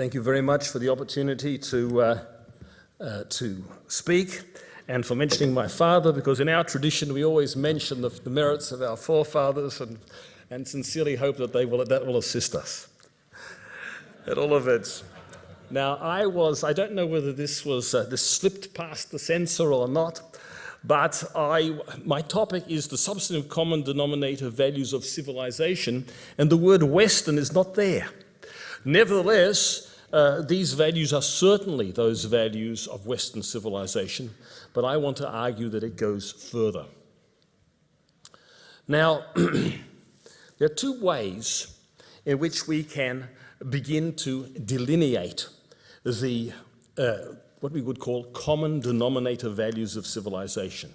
Thank you very much for the opportunity to speak and for mentioning my father, because in our tradition we always mention the merits of our forefathers and sincerely hope that that will assist us at all events. Now, I don't know whether this slipped past the censor or not, but my topic is the substantive common denominator values of civilization, and the word Western is not there. Nevertheless, these values are certainly those values of Western civilization, but I want to argue that it goes further. Now, there are two ways in which we can begin to delineate the what we would call common denominator values of civilization.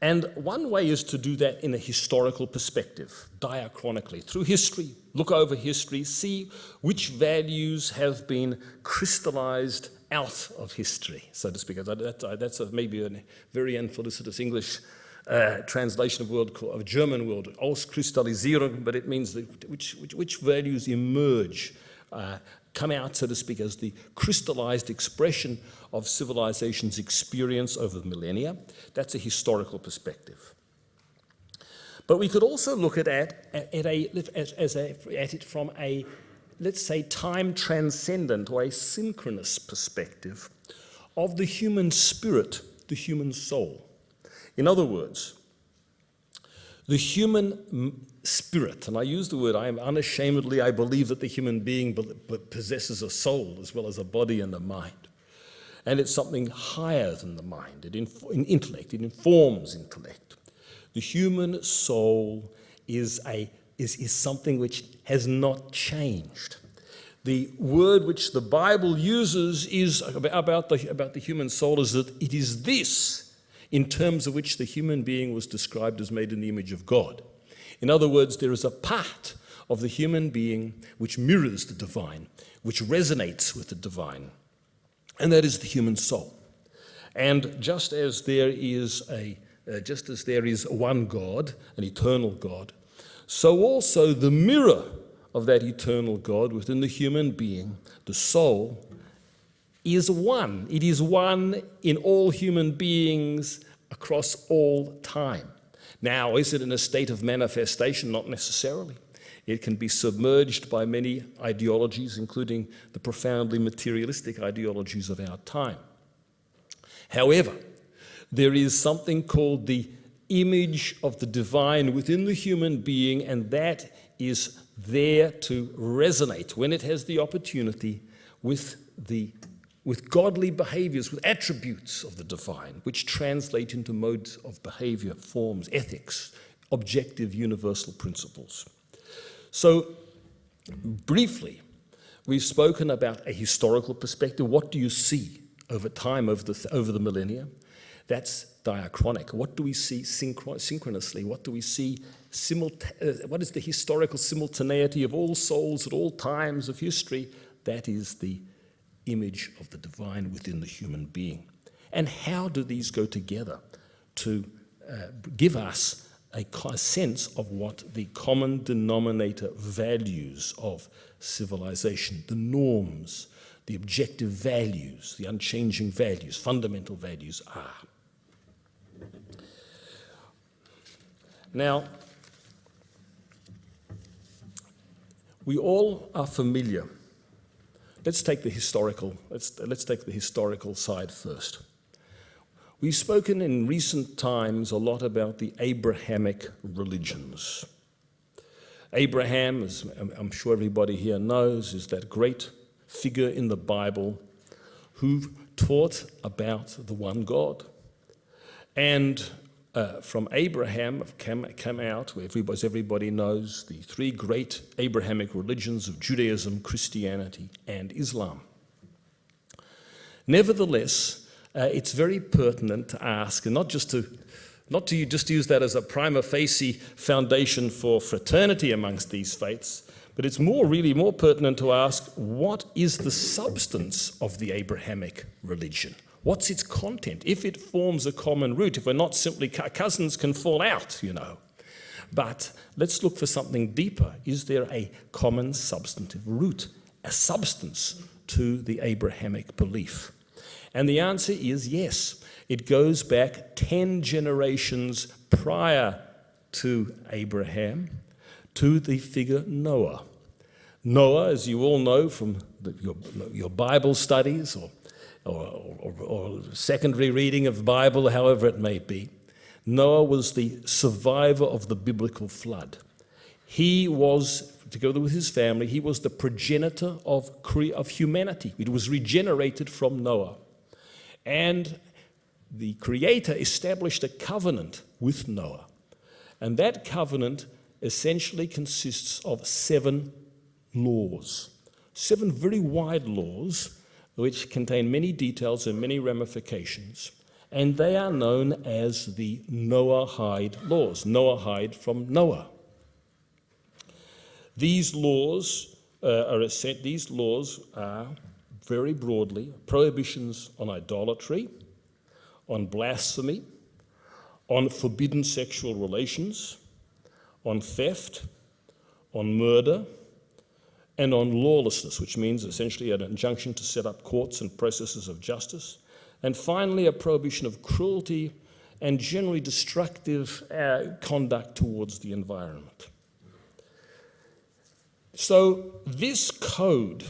And one way is to do that in a historical perspective, diachronically, through history, look over history, see which values have been crystallized out of history, so to speak. That's maybe a very infelicitous English translation of German word, Auskristallisieren, but it means that which values emerge, come out, so to speak, as the crystallized expression of civilization's experience over the millennia. That's a historical perspective. But we could also look at it from a, let's say, time transcendent or a synchronous perspective of the human spirit, the human soul. In other words, the human spirit, and I use the word, I believe that the human being possesses a soul as well as a body and a mind. And it's something higher than the mind, intellect, it informs intellect. The human soul is something which has not changed. The word which the Bible uses is about the human soul is that it is this, in terms of which the human being was described as made in the image of God. In other words, there is a part of the human being which mirrors the divine, which resonates with the divine, and that is the human soul. And just as there is one God, an eternal God, so also the mirror of that eternal God within the human being, the soul, is one. It is one in all human beings across all time. Now, is it in a state of manifestation? Not necessarily. It can be submerged by many ideologies, including the profoundly materialistic ideologies of our time. However, there is something called the image of the divine within the human being, and that is there to resonate when it has the opportunity with godly behaviors, with attributes of the divine, which translate into modes of behavior, forms, ethics, objective universal principles. So, briefly, we've spoken about a historical perspective. What do you see over time, over the millennia? That's diachronic. What do we see synchronously? What do we see what is the historical simultaneity of all souls at all times of history? That is the image of the divine within the human being. And how do these go together to give us a sense of what the common denominator values of civilization, the norms, the objective values, the unchanging values, fundamental values are? Now, we all are familiar. Let's take the historical side first. We've spoken in recent times a lot about the Abrahamic religions. Abraham, as I'm sure everybody here knows, is that great figure in the Bible who taught about the one God. And from Abraham came out, as everybody knows, the three great Abrahamic religions of Judaism, Christianity, and Islam. Nevertheless, it's very pertinent to ask, and not to just use that as a prima facie foundation for fraternity amongst these faiths, but it's really more pertinent to ask, what is the substance of the Abrahamic religion? What's its content? If it forms a common root, if we're not simply cousins can fall out, But let's look for something deeper. Is there a common substantive root a substance to the Abrahamic belief? And the answer is yes. It goes back 10 generations prior to Abraham to the figure Noah. Noah, as you all know from your Bible studies or secondary reading of the Bible, however it may be, Noah was the survivor of the biblical flood. He was, together with his family, he was the progenitor of humanity. It was regenerated from Noah. And the Creator established a covenant with Noah. And that covenant essentially consists of 7 laws. 7 very wide laws which contain many details and many ramifications. And they are known as the Noahide laws. Noahide from Noah. These laws are very broadly prohibitions on idolatry, on blasphemy, on forbidden sexual relations, on theft, on murder, and on lawlessness, which means essentially an injunction to set up courts and processes of justice, and finally a prohibition of cruelty and generally destructive conduct towards the environment. So this code,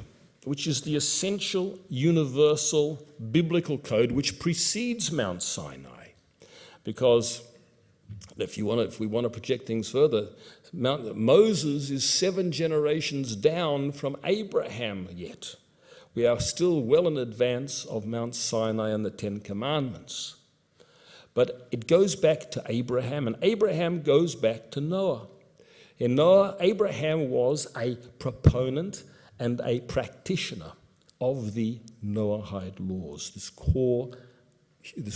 which is the essential, universal, biblical code which precedes Mount Sinai, because if we want to project things further, Moses is 7 generations down from Abraham yet. We are still well in advance of Mount Sinai and the 10 Commandments. But it goes back to Abraham, and Abraham goes back to Noah. In Noah, Abraham was a proponent and a practitioner of the Noahide laws, this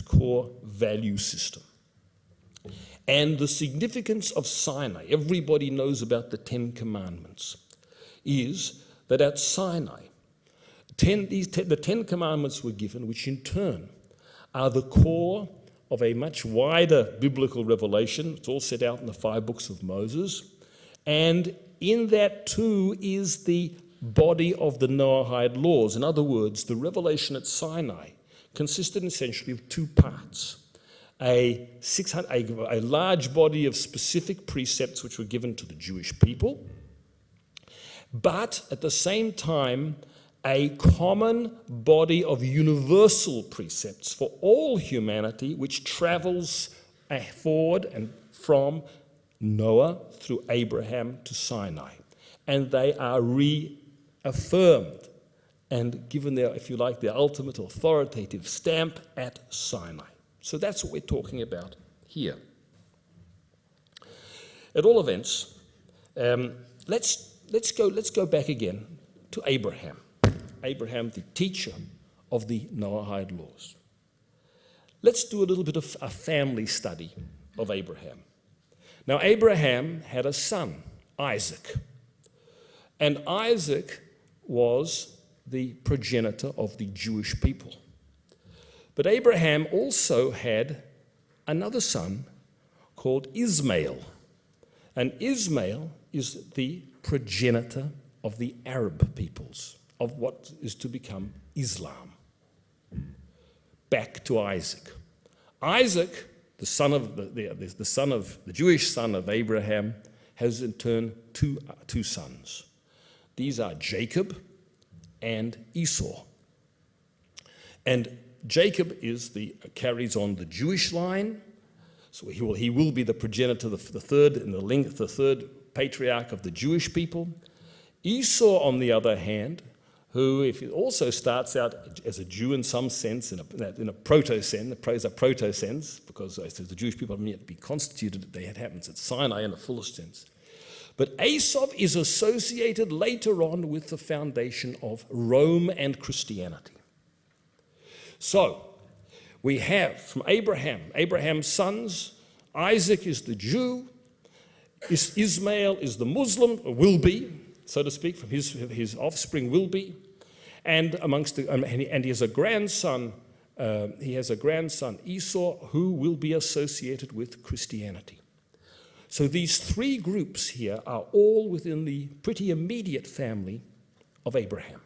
core value system. And the significance of Sinai, everybody knows about the 10 Commandments, is that at Sinai, the 10 Commandments were given, which in turn are the core of a much wider biblical revelation. It's all set out in the 5 books of Moses. And in that too is the body of the Noahide laws. In other words, the revelation at Sinai consisted essentially of 2 parts. A large body of specific precepts which were given to the Jewish people, but at the same time, a common body of universal precepts for all humanity which travels forward and from Noah through Abraham to Sinai. And they are reaffirmed and given their, if you like, their ultimate authoritative stamp at Sinai. So that's what we're talking about here. At all events, let's go back again to Abraham. Abraham, the teacher of the Noahide laws. Let's do a little bit of a family study of Abraham. Now, Abraham had a son, Isaac. And Isaac was the progenitor of the Jewish people. But Abraham also had another son called Ishmael. And Ishmael is the progenitor of the Arab peoples, of what is to become Islam. Back to Isaac. Isaac, the Jewish son of Abraham, has in turn two sons. These are Jacob and Esau. And Jacob carries on the Jewish line, so he will be the progenitor, the third patriarch of the Jewish people. Esau, on the other hand, who if it also starts out as a Jew in some sense, in a proto-sense, because the Jewish people haven't yet been constituted, it happens at Sinai in a fullest sense. But Esau is associated later on with the foundation of Rome and Christianity. So, we have from Abraham's sons, Isaac is the Jew, Ishmael is the Muslim, or will be, so to speak, from his offspring will be, and he has a grandson. Esau, who will be associated with Christianity. So these 3 groups here are all within the pretty immediate family of Abraham.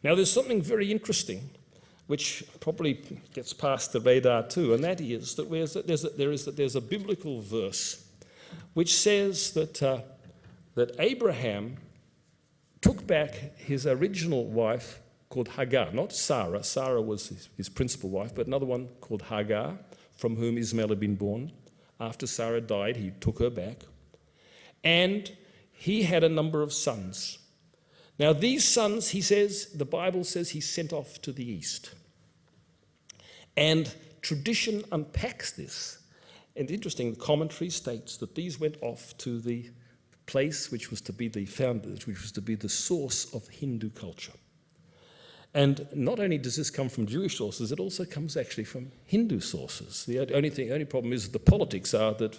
Now, there's something very interesting which probably gets past the radar too, and that is that there's a biblical verse which says that Abraham took back his original wife called Hagar, not Sarah. Sarah was his principal wife, but another one called Hagar, from whom Ismail had been born. After Sarah died, he took her back. And he had a number of sons. Now, these sons, he says, the Bible says he sent off to the east. And tradition unpacks this. And interesting, the commentary states that these went off to the place which was to be the source of Hindu culture. And not only does this come from Jewish sources, it also comes actually from Hindu sources. The only problem is that the politics are that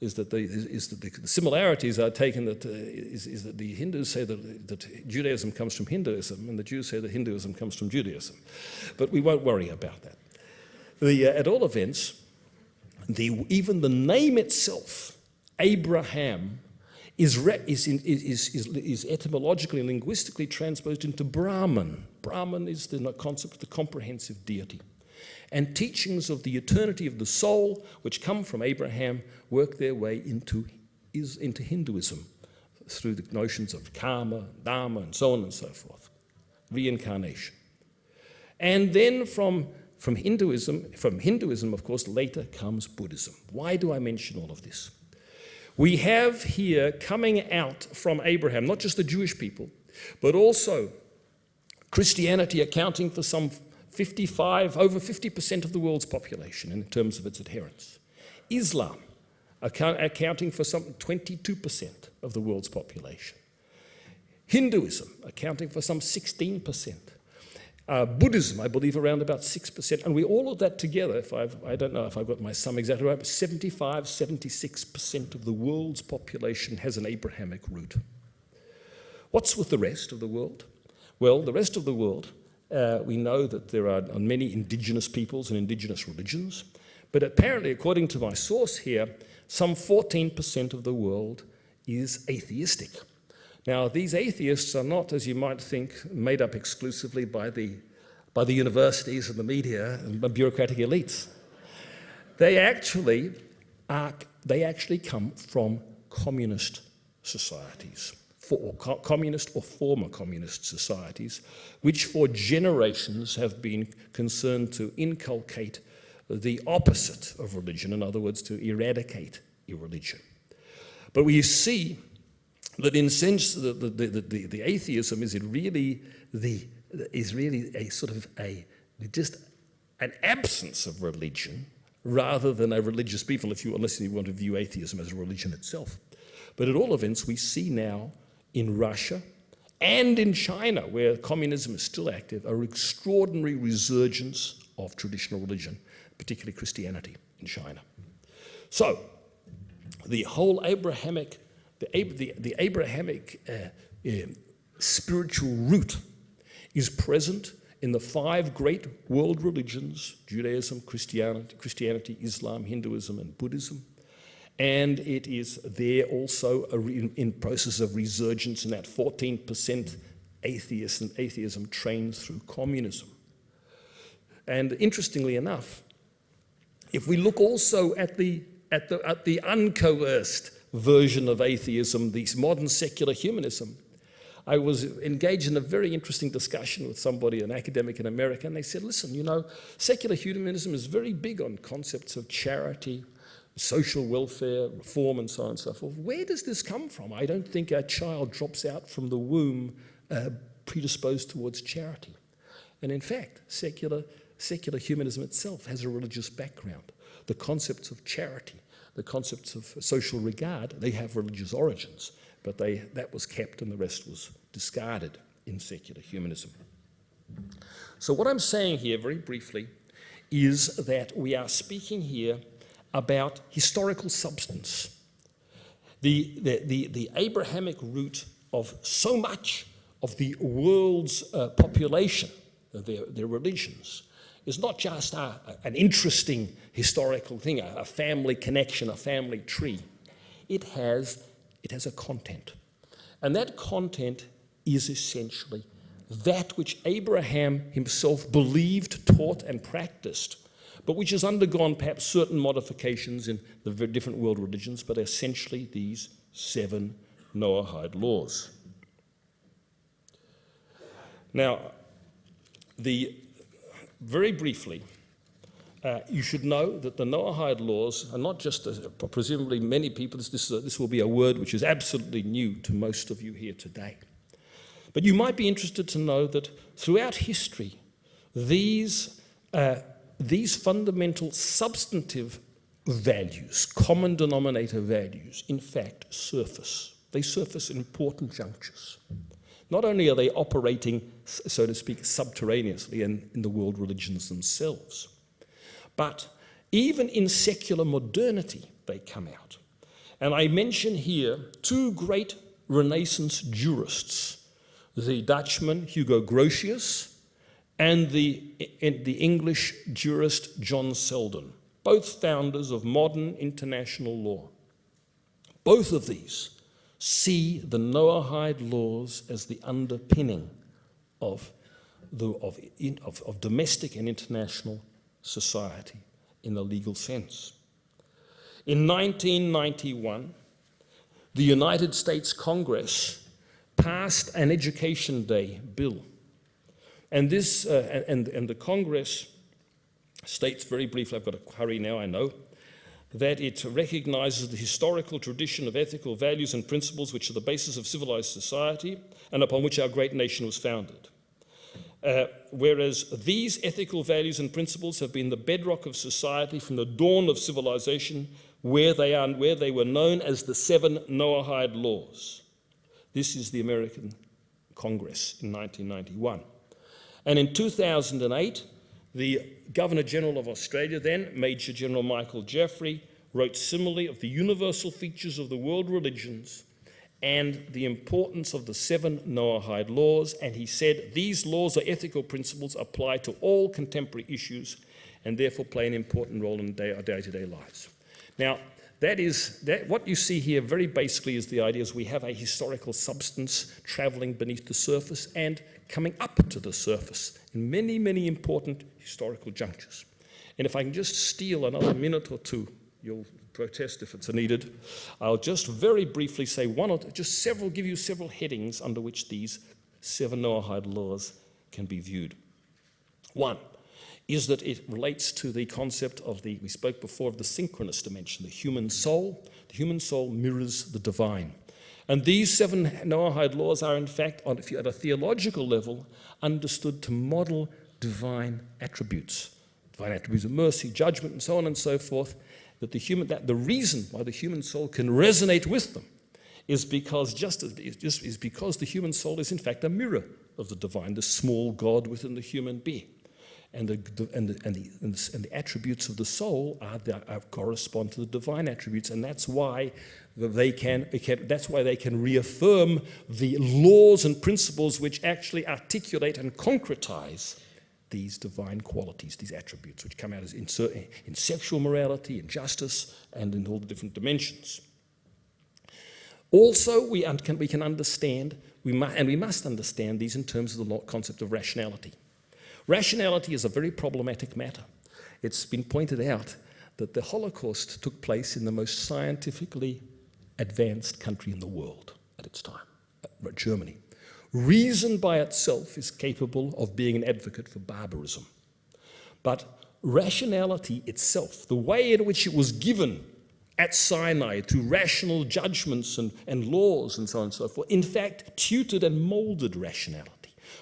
the similarities are taken that the Hindus say that Judaism comes from Hinduism, and the Jews say that Hinduism comes from Judaism. But we won't worry about that. At all events, even the name itself, Abraham, is etymologically and linguistically transposed into Brahman. Brahman is the concept of the comprehensive deity. And teachings of the eternity of the soul, which come from Abraham, work their way into Hinduism through the notions of karma, dharma, and so on and so forth. Reincarnation. And then from Hinduism, of course, later comes Buddhism. Why do I mention all of this? We have here coming out from Abraham, not just the Jewish people, but also Christianity accounting for some over 50% of the world's population in terms of its adherents. Islam accounting for some 22% of the world's population. Hinduism accounting for some 16%. Buddhism, I believe, around about 6%. And all of that together, I don't know if I've got my sum exactly right, but 76% of the world's population has an Abrahamic root. What's with the rest of the world? Well, the rest of the world, we know that there are many indigenous peoples and indigenous religions, but apparently, according to my source here, some 14% of the world is atheistic. Now, these atheists are not, as you might think, made up exclusively by the universities and the media and the bureaucratic elites. They actually come from communist societies, communist or former communist societies, which for generations have been concerned to inculcate the opposite of religion, in other words, to eradicate irreligion. But we see that in a sense the atheism is really a sort of just an absence of religion rather than a religious people, unless you want to view atheism as a religion itself. But at all events, we see now in Russia and in China, where communism is still active, an extraordinary resurgence of traditional religion, particularly Christianity in China. So, the whole Abrahamic spiritual root is present in the 5 great world religions: Judaism, Christianity, Islam, Hinduism, and Buddhism. And it is there also in process of resurgence in that 14% atheism trained through communism. And interestingly enough, if we look also at the uncoerced version of atheism, this modern secular humanism, I was engaged in a very interesting discussion with somebody, an academic in America, and they said, listen, secular humanism is very big on concepts of charity, social welfare, reform, and so on and so forth. Where does this come from? I don't think a child drops out from the womb predisposed towards charity. And in fact, secular humanism itself has a religious background. The concepts of charity, the concepts of social regard, they have religious origins, but that was kept and the rest was discarded in secular humanism. So what I'm saying here, very briefly, is that we are speaking here about historical substance. The Abrahamic root of so much of the world's population, their religions, is not just an interesting historical thing, a family connection, a family tree. It has a content. And that content is essentially that which Abraham himself believed, taught, and practiced, but which has undergone perhaps certain modifications in the very different world religions, but essentially these 7 Noahide laws. Now, very briefly, you should know that the Noahide laws are not just, presumably many people, this will be a word which is absolutely new to most of you here today. But you might be interested to know that throughout history, these fundamental substantive values, common denominator values, in fact surface. They surface in important junctures. Not only are they operating, so to speak, subterraneously in the world religions themselves, but even in secular modernity they come out. And I mention here 2 great Renaissance jurists, the Dutchman Hugo Grotius and the English jurist John Selden, both founders of modern international law. Both of these see the Noahide laws as the underpinning of domestic and international society in a legal sense. In 1991, the United States Congress passed an Education Day bill. And this, and the Congress states very briefly, I've got to hurry now, I know, that it recognizes the historical tradition of ethical values and principles which are the basis of civilized society and upon which our great nation was founded. Whereas these ethical values and principles have been the bedrock of society from the dawn of civilization, where they were known as the 7 Noahide laws. This is the American Congress in 1991. And in 2008, the Governor-General of Australia then, Major General Michael Jeffrey, wrote similarly of the universal features of the world religions and the importance of the 7 Noahide laws, and he said, these laws or ethical principles apply to all contemporary issues and therefore play an important role in our day-to-day lives. Now, what you see here very basically is the idea is we have a historical substance traveling beneath the surface and coming up to the surface in many, many important historical junctures. And if I can just steal another minute or two, you'll protest if it's needed, I'll just very briefly say give you several headings under which these 7 Noahide laws can be viewed. One is that it relates to the concept of we spoke before of the synchronous dimension, the human soul. The human soul mirrors the divine. And these 7 Noahide laws are, in fact, at a theological level, understood to model divine attributes of mercy, judgment, and so on and so forth. That the reason why the human soul can resonate with them is because the human soul is, in fact, a mirror of the divine, the small God within the human being. And the attributes of the soul correspond to the divine attributes, and that's why they can reaffirm the laws and principles which actually articulate and concretize these divine qualities, these attributes, which come out as in sexual morality, in justice, and in all the different dimensions. Also, we can understand, we must understand these in terms of the concept of rationality. Rationality is a very problematic matter. It's been pointed out that the Holocaust took place in the most scientifically advanced country in the world at its time, Germany. Reason by itself is capable of being an advocate for barbarism. But rationality itself, the way in which it was given at Sinai through rational judgments and laws and so on and so forth, in fact, tutored and molded rationality.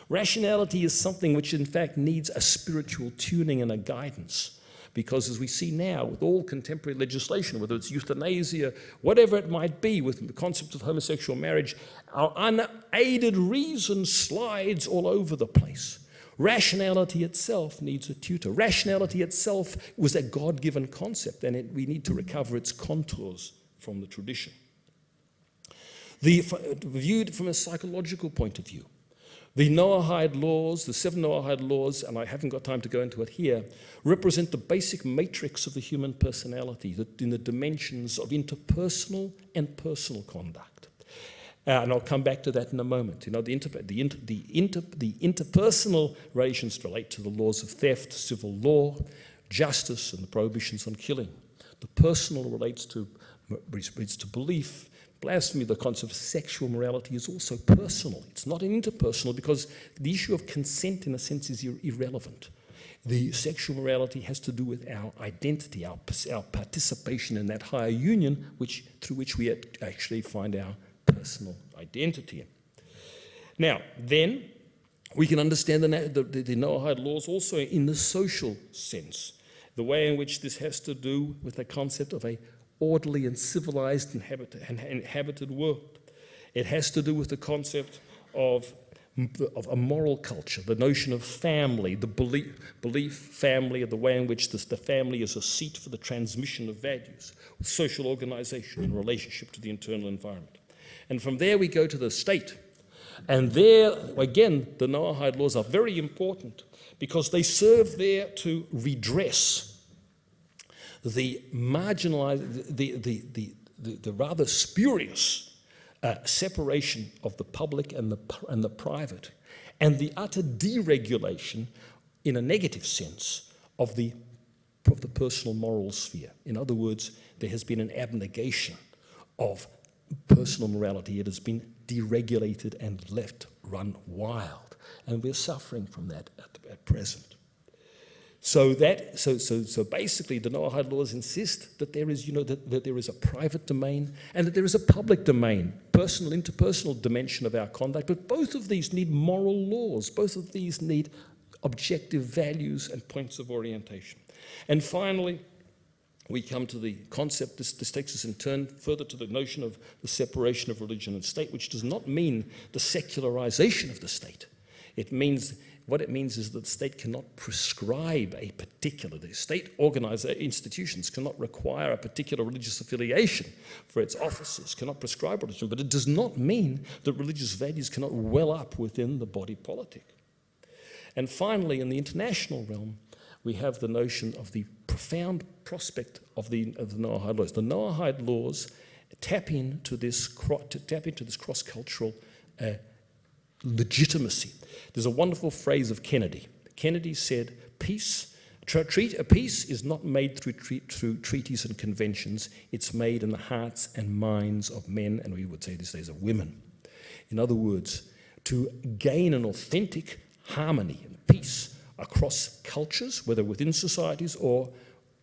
Rationality is something which, in fact, needs a spiritual tuning and a guidance. Because as we see now with all contemporary legislation, whether it's euthanasia, whatever it might be, with the concept of homosexual marriage, our unaided reason slides all over the place. Rationality itself needs a tutor. Rationality itself was a God-given concept, and we need to recover its contours from the tradition. Viewed from a psychological point of view, the Noahide laws, the 7 Noahide laws, and I haven't got time to go into it here, represent the basic matrix of the human personality in the dimensions of interpersonal and personal conduct. And I'll come back to that in a moment. The interpersonal relations relate to the laws of theft, civil law, justice, and the prohibitions on killing. The personal relates to belief, blasphemy. The concept of sexual morality is also personal. It's not interpersonal because the issue of consent, in a sense, is irrelevant. The sexual morality has to do with our identity, our participation in that higher union, through which we actually find our personal identity. Now, then, we can understand the Noahide laws also in the social sense, the way in which this has to do with the concept of a orderly and civilized inhabited world. It has to do with the concept of a moral culture, the notion of family, the belief family, the way in which the family is a seat for the transmission of values, social organization in relationship to the internal environment. And from there we go to the state. And there, again, the Noahide laws are very important because they serve there to redress the marginalized, the rather spurious separation of the public and the private, and the utter deregulation, in a negative sense, of the personal moral sphere. In other words, there has been an abnegation of personal morality. It has been deregulated and left run wild, and we're suffering from that at present. So basically, the Noahide laws insist that there is, that there is a private domain and that there is a public domain, personal, interpersonal dimension of our conduct. But both of these need moral laws. Both of these need objective values and points of orientation. And finally, we come to the concept, this takes us in turn further to the notion of the separation of religion and state, which does not mean the secularization of the state. What it means is that the state cannot prescribe the state organized institutions cannot require a particular religious affiliation for its officers, cannot prescribe religion, but it does not mean that religious values cannot well up within the body politic. And finally, in the international realm, we have the notion of the profound prospect of the Noahide laws. The Noahide laws tap into this cross-cultural legitimacy. There's a wonderful phrase of Kennedy. Kennedy said, peace is not made through treaties and conventions. It's made in the hearts and minds of men, and we would say these days of women. In other words, to gain an authentic harmony and peace across cultures, whether within societies or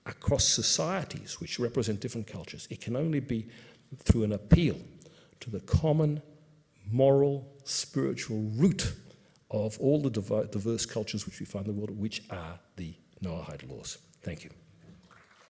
across societies which represent different cultures, it can only be through an appeal to the common moral, spiritual root of all the diverse cultures which we find in the world, which are the Noahide laws. Thank you.